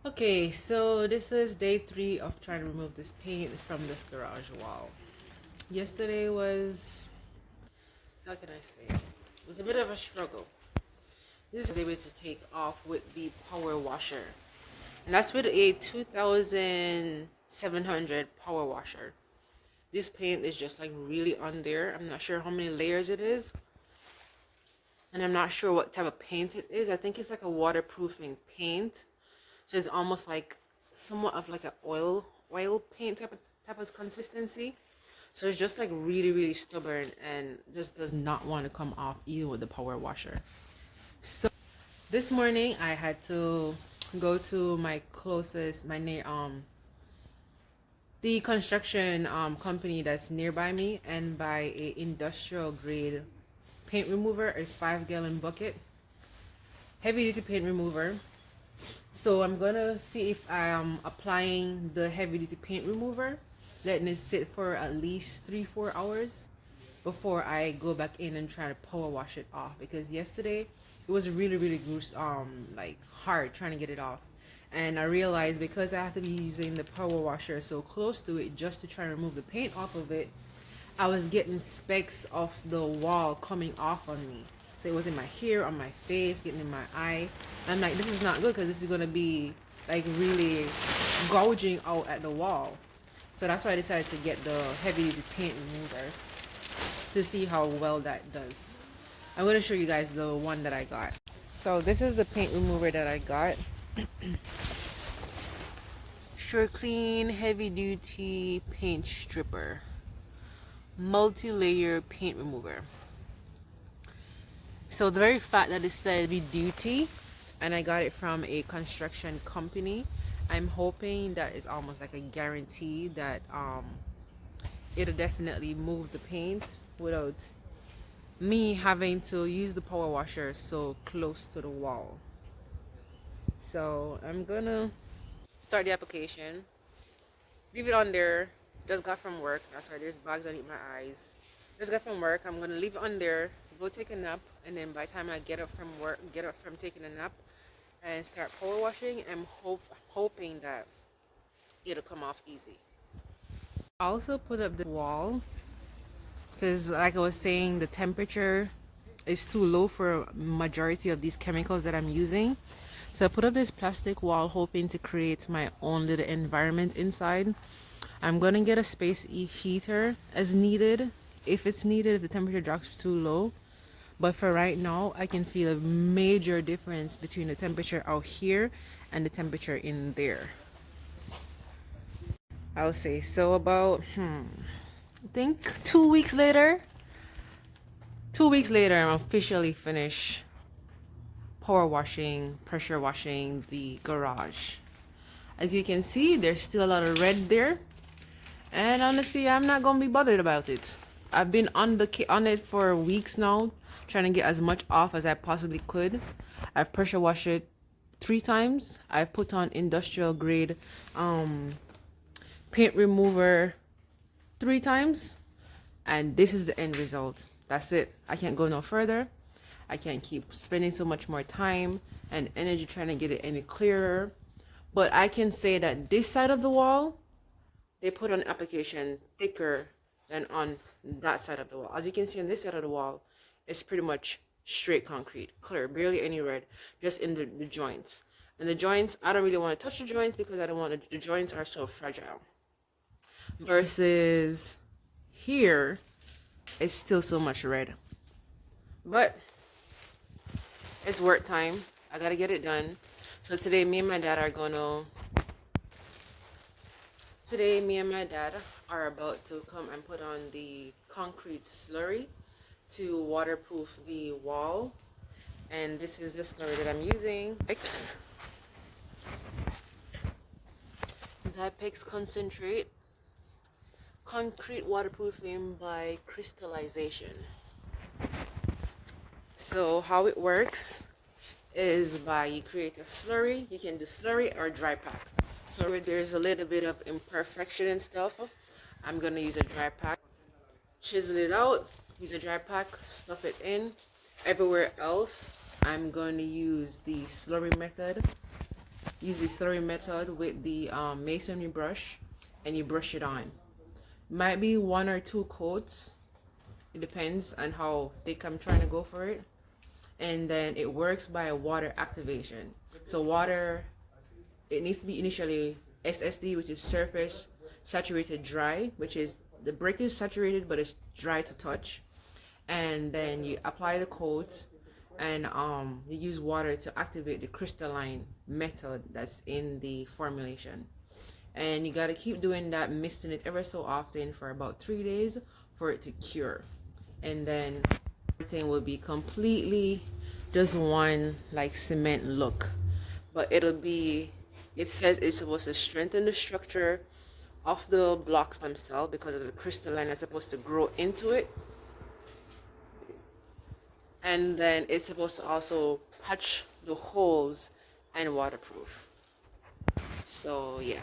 Okay, so this is day 3 of trying to remove this paint from this garage wall. Yesterday was, how can I say, it was a bit of a struggle. This is able to take off with the power washer. And that's with a 2700 power washer. This paint is just like really on there. I'm not sure how many layers it is. And I'm not sure what type of paint it is. I think it's like a waterproofing paint. So it's almost like somewhat of like an oil paint type of consistency. So it's just like really stubborn and just does not want to come off even with the power washer. So this morning I had to go to my closest the construction company that's nearby me and buy a industrial grade paint remover, a 5-gallon bucket, heavy duty paint remover. So I'm gonna see if I am applying the heavy duty paint remover, letting it sit for at least 3-4 hours before I go back in and try to power wash it off, because yesterday it was really like hard trying to get it off. And I realized because I have to be using the power washer so close to it just to try and remove the paint off of it, I was getting specks of the wall coming off on me. So it was in my hair, on my face, getting in my eye. I'm like, this is not good because this is gonna be like really gouging out at the wall. So that's why I decided to get the heavy duty paint remover to see how well that does. I'm gonna show you guys the one that I got. So this is the paint remover that I got. Sure Clean Heavy Duty Paint Stripper, multi-layer paint remover. So the very fact that it said heavy duty and I got it from a construction company, I'm hoping that it's almost like a guarantee that it'll definitely move the paint without me having to use the power washer so close to the wall. So I'm gonna start the application, leave it on there. Just got from work, that's why there's bags underneath my eyes. Just got from work, I'm gonna leave it on there, go take a nap, and then by the time I get up from work, get up from taking a nap and start power washing, I'm hoping that it'll come off easy. I also put up the wall because, like I was saying, the temperature is too low for majority of these chemicals that I'm using. So I put up this plastic wall hoping to create my own little environment inside. I'm gonna get a space heater as needed, if it's needed, if the temperature drops too low. But for right now, I can feel a major difference between the temperature out here and the temperature in there. I'll say so about I think 2 weeks later. 2 weeks later, I'm officially finished power washing, pressure washing the garage. As you can see, there's still a lot of red there, and honestly, I'm not gonna be bothered about it. I've been on it for weeks now, trying to get as much off as I possibly could. I've pressure washed it 3 times. I've put on industrial grade paint remover 3 times, and this is the end result. That's it. I can't go no further. I can't keep spending so much more time and energy trying to get it any clearer. But I can say that this side of the wall, they put on application thicker than on that side of the wall. As you can see on this side of the wall, it's pretty much straight concrete, clear, barely any red, just in the joints. And the joints, I don't really want to touch the joints because I don't want the joints are so fragile. Versus here, it's still so much red. But it's work time. I gotta get it done. So today, me and my dad are about to come and put on the concrete slurry to waterproof the wall. And this is the slurry that I'm using. Zypex Concentrate Concrete Waterproofing by Crystallization. So how it works is by you create a slurry. You can do slurry or dry pack. So where there's a little bit of imperfection and stuff, I'm gonna use a dry pack. Chisel it out, use a dry pack, stuff it in. Everywhere else, I'm going to use the slurry method. use the slurry method with the masonry brush, and you brush it on. Might be 1 or 2 coats. It depends on how thick I'm trying to go for it. And then it works by water activation. So water, it needs to be initially SSD, which is surface saturated dry, which is the brick is saturated but it's dry to touch. And then you apply the coat, and you use water to activate the crystalline method that's in the formulation. And you got to keep doing that, misting it ever so often for about 3 days for it to cure. And then everything will be completely just one like cement look. But it says it's supposed to strengthen the structure of the blocks themselves because of the crystalline that's supposed to grow into it. And then it's supposed to also patch the holes and waterproof. So yeah.